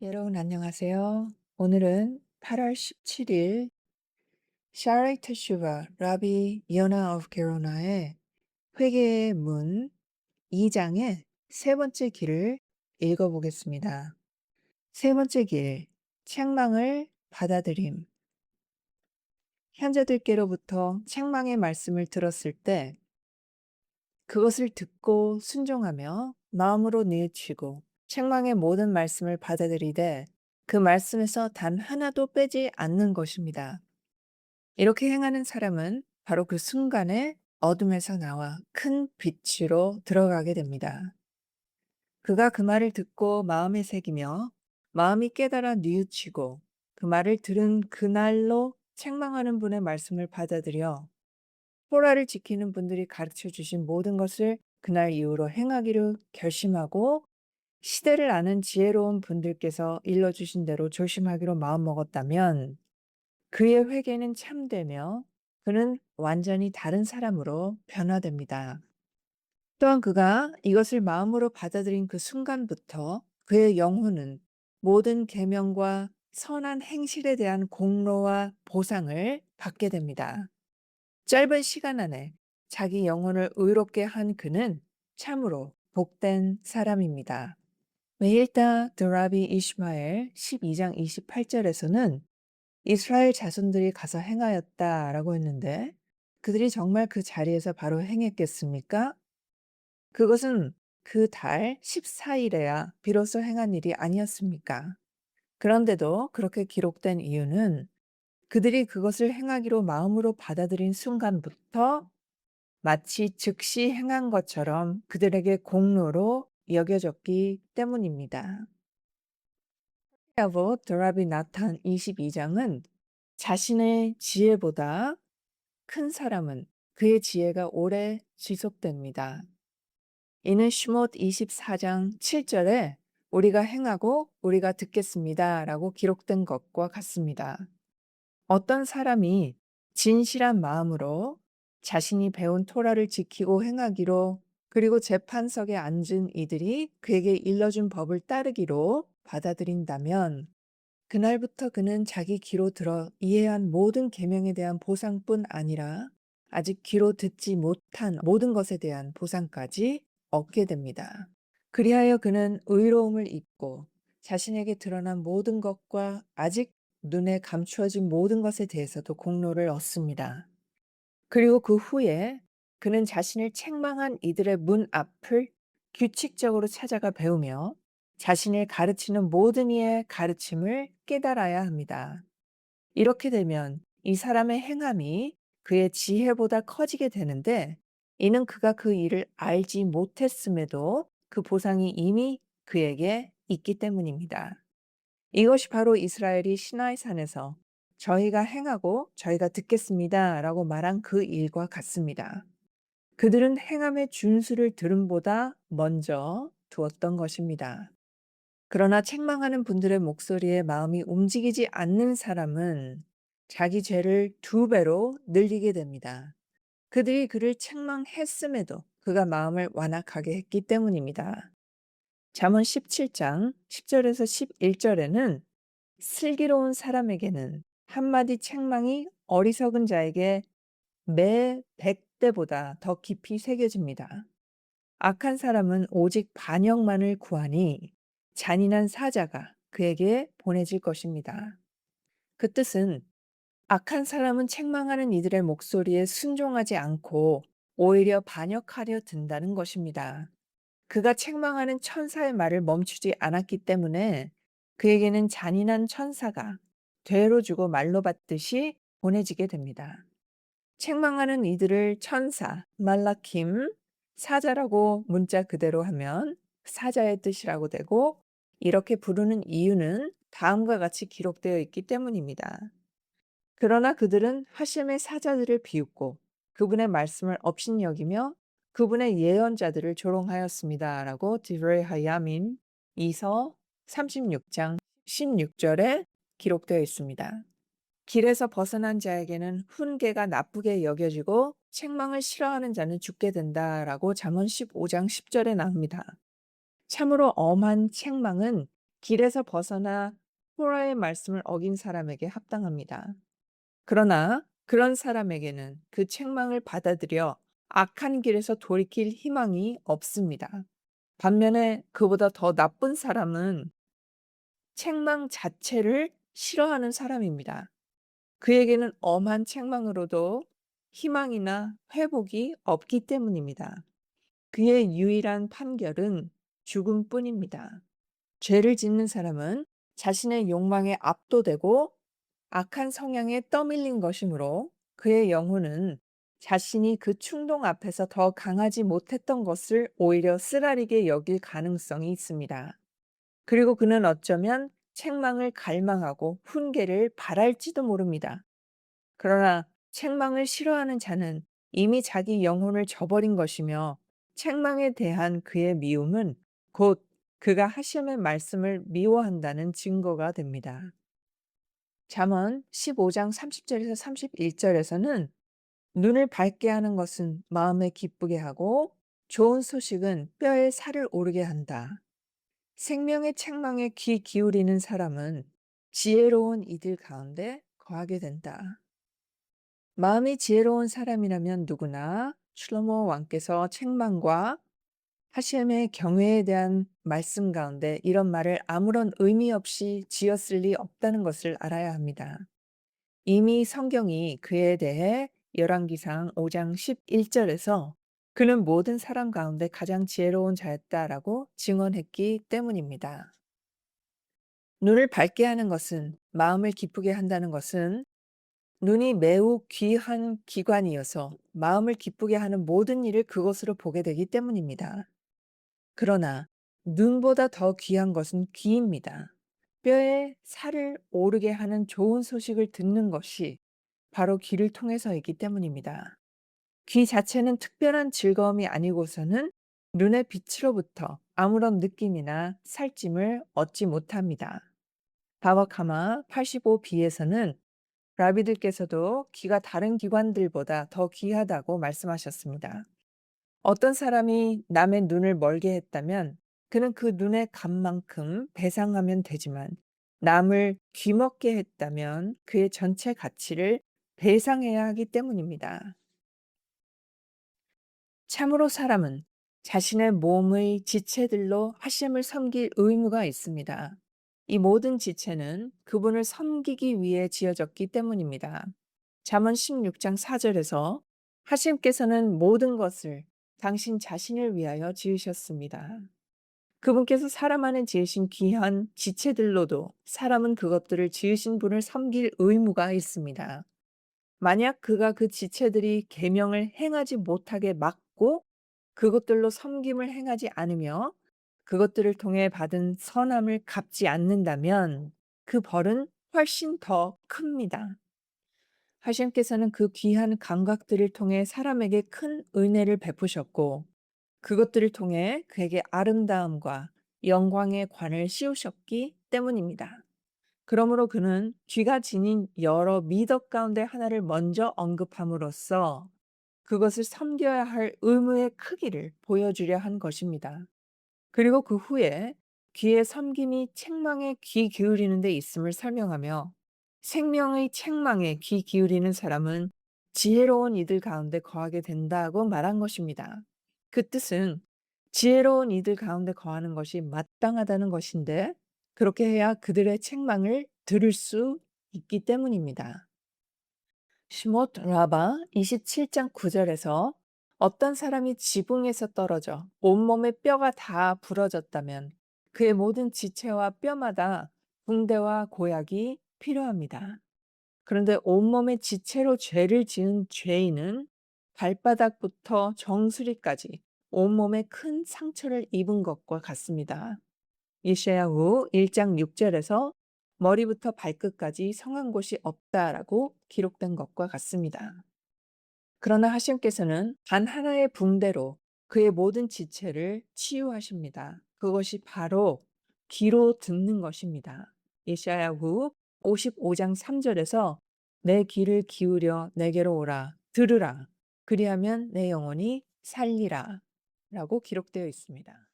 여러분 안녕하세요. 오늘은 8월 17일 샤르이 테슈바 라비 요나 오브 게로나의 회개의 문 2장의 세 번째 길을 읽어보겠습니다. 세 번째 길, 책망을 받아들임. 현자들께로부터 책망의 말씀을 들었을 때 그것을 듣고 순종하며 마음으로 뉘우치고 책망의 모든 말씀을 받아들이되 그 말씀에서 단 하나도 빼지 않는 것입니다. 이렇게 행하는 사람은 바로 그 순간에 어둠에서 나와 큰 빛으로 들어가게 됩니다. 그가 그 말을 듣고 마음에 새기며 마음이 깨달아 뉘우치고 그 말을 들은 그날로 책망하는 분의 말씀을 받아들여 토라를 지키는 분들이 가르쳐 주신 모든 것을 그날 이후로 행하기로 결심하고 시대를 아는 지혜로운 분들께서 일러주신 대로 조심하기로 마음먹었다면 그의 회개는 참되며 그는 완전히 다른 사람으로 변화됩니다. 또한 그가 이것을 마음으로 받아들인 그 순간부터 그의 영혼은 모든 계명과 선한 행실에 대한 공로와 보상을 받게 됩니다. 짧은 시간 안에 자기 영혼을 의롭게 한 그는 참으로 복된 사람입니다. 메일다 드라비 이시마엘 12장 28절에서는 이스라엘 자손들이 가서 행하였다라고 했는데 그들이 정말 그 자리에서 바로 행했겠습니까? 그것은 그 달 14일에야 비로소 행한 일이 아니었습니까? 그런데도 그렇게 기록된 이유는 그들이 그것을 행하기로 마음으로 받아들인 순간부터 마치 즉시 행한 것처럼 그들에게 공로로 여겨졌기 때문입니다. 야보 드라비 나탄 22장은 자신의 지혜보다 큰 사람은 그의 지혜가 오래 지속됩니다. 이는 슈못 24장 7절에 우리가 행하고 우리가 듣겠습니다 라고 기록된 것과 같습니다. 어떤 사람이 진실한 마음으로 자신이 배운 토라를 지키고 행하기로 그리고 재판석에 앉은 이들이 그에게 일러준 법을 따르기로 받아들인다면 그날부터 그는 자기 귀로 들어 이해한 모든 계명에 대한 보상뿐 아니라 아직 귀로 듣지 못한 모든 것에 대한 보상까지 얻게 됩니다. 그리하여 그는 의로움을 입고 자신에게 드러난 모든 것과 아직 눈에 감추어진 모든 것에 대해서도 공로를 얻습니다. 그리고 그 후에 그는 자신을 책망한 이들의 문 앞을 규칙적으로 찾아가 배우며 자신을 가르치는 모든 이의 가르침을 깨달아야 합니다. 이렇게 되면 이 사람의 행함이 그의 지혜보다 커지게 되는데 이는 그가 그 일을 알지 못했음에도 그 보상이 이미 그에게 있기 때문입니다. 이것이 바로 이스라엘이 시나이 산에서 저희가 행하고 저희가 듣겠습니다 라고 말한 그 일과 같습니다. 그들은 행함의 준수를 들음보다 먼저 두었던 것입니다. 그러나 책망하는 분들의 목소리에 마음이 움직이지 않는 사람은 자기 죄를 2배로 늘리게 됩니다. 그들이 그를 책망했음에도 그가 마음을 완악하게 했기 때문입니다. 잠언 17장 10절에서 11절에는 슬기로운 사람에게는 한마디 책망이 어리석은 자에게 매 100대보다 더 깊이 새겨집니다. 악한 사람은 오직 반역만을 구하니 잔인한 사자가 그에게 보내질 것입니다. 그 뜻은 악한 사람은 책망하는 이들의 목소리에 순종하지 않고 오히려 반역하려 든다는 것입니다. 그가 책망하는 천사의 말을 멈추지 않았기 때문에 그에게는 잔인한 천사가 되로 주고 말로 받듯이 보내지게 됩니다. 책망하는 이들을 천사, 말라킴, 사자라고 문자 그대로 하면 사자의 뜻이라고 되고 이렇게 부르는 이유는 다음과 같이 기록되어 있기 때문입니다. 그러나 그들은 하심의 사자들을 비웃고 그분의 말씀을 업신여기며 그분의 예언자들을 조롱하였습니다. 라고 디브레 하야민 이서 36장 16절에 기록되어 있습니다. 길에서 벗어난 자에게는 훈계가 나쁘게 여겨지고 책망을 싫어하는 자는 죽게 된다라고 잠언 15장 10절에 나옵니다. 참으로 엄한 책망은 길에서 벗어나 토라의 말씀을 어긴 사람에게 합당합니다. 그러나 그런 사람에게는 그 책망을 받아들여 악한 길에서 돌이킬 희망이 없습니다. 반면에 그보다 더 나쁜 사람은 책망 자체를 싫어하는 사람입니다. 그에게는 엄한 책망으로도 희망이나 회복이 없기 때문입니다. 그의 유일한 판결은 죽음뿐입니다. 죄를 짓는 사람은 자신의 욕망에 압도되고 악한 성향에 떠밀린 것이므로 그의 영혼은 자신이 그 충동 앞에서 더 강하지 못했던 것을 오히려 쓰라리게 여길 가능성이 있습니다. 그리고 그는 어쩌면 책망을 갈망하고 훈계를 바랄지도 모릅니다. 그러나 책망을 싫어하는 자는 이미 자기 영혼을 저버린 것이며 책망에 대한 그의 미움은 곧 그가 하시의 말씀을 미워한다는 증거가 됩니다. 잠언 15장 30절에서 31절에서는 눈을 밝게 하는 것은 마음에 기쁘게 하고 좋은 소식은 뼈에 살을 오르게 한다. 생명의 책망에 귀 기울이는 사람은 지혜로운 이들 가운데 거하게 된다. 마음이 지혜로운 사람이라면 누구나 슐로모 왕께서 책망과 하셴의 경외에 대한 말씀 가운데 이런 말을 아무런 의미 없이 지었을 리 없다는 것을 알아야 합니다. 이미 성경이 그에 대해 열왕기상 5장 11절에서 그는 모든 사람 가운데 가장 지혜로운 자였다라고 증언했기 때문입니다. 눈을 밝게 하는 것은, 마음을 기쁘게 한다는 것은 눈이 매우 귀한 기관이어서 마음을 기쁘게 하는 모든 일을 그것으로 보게 되기 때문입니다. 그러나 눈보다 더 귀한 것은 귀입니다. 뼈에 살을 오르게 하는 좋은 소식을 듣는 것이 바로 귀를 통해서이기 때문입니다. 귀 자체는 특별한 즐거움이 아니고서는 눈의 빛으로부터 아무런 느낌이나 살찜을 얻지 못합니다. 바바카마 85b에서는 라비들께서도 귀가 다른 기관들보다 더 귀하다고 말씀하셨습니다. 어떤 사람이 남의 눈을 멀게 했다면 그는 그 눈의 값만큼 배상하면 되지만 남을 귀먹게 했다면 그의 전체 가치를 배상해야 하기 때문입니다. 참으로 사람은 자신의 몸의 지체들로 하심을 섬길 의무가 있습니다. 이 모든 지체는 그분을 섬기기 위해 지어졌기 때문입니다. 잠언 16장 4절에서 하심께서는 모든 것을 당신 자신을 위하여 지으셨습니다. 그분께서 사람 안에 지으신 귀한 지체들로도 사람은 그것들을 지으신 분을 섬길 의무가 있습니다. 만약 그가 그 지체들이 계명을 행하지 못하게 막고 그것들로 섬김을 행하지 않으며 그것들을 통해 받은 선함을 갚지 않는다면 그 벌은 훨씬 더 큽니다. 하심께서는 그 귀한 감각들을 통해 사람에게 큰 은혜를 베푸셨고 그것들을 통해 그에게 아름다움과 영광의 관을 씌우셨기 때문입니다. 그러므로 그는 귀가 지닌 여러 미덕 가운데 하나를 먼저 언급함으로써 그것을 섬겨야 할 의무의 크기를 보여주려 한 것입니다. 그리고 그 후에 귀의 섬김이 책망에 귀 기울이는 데 있음을 설명하며 생명의 책망에 귀 기울이는 사람은 지혜로운 이들 가운데 거하게 된다고 말한 것입니다. 그 뜻은 지혜로운 이들 가운데 거하는 것이 마땅하다는 것인데 그렇게 해야 그들의 책망을 들을 수 있기 때문입니다. 시못 라바 27장 9절에서 어떤 사람이 지붕에서 떨어져 온몸의 뼈가 다 부러졌다면 그의 모든 지체와 뼈마다 붕대와 고약이 필요합니다. 그런데 온몸의 지체로 죄를 지은 죄인은 발바닥부터 정수리까지 온몸에 큰 상처를 입은 것과 같습니다. 이사야후 1장 6절에서 머리부터 발끝까지 성한 곳이 없다라고 기록된 것과 같습니다. 그러나 하심께서는 단 하나의 붕대로 그의 모든 지체를 치유하십니다. 그것이 바로 귀로 듣는 것입니다. 이사야후 55장 3절에서 내 귀를 기울여 내게로 오라 들으라 그리하면 내 영혼이 살리라 라고 기록되어 있습니다.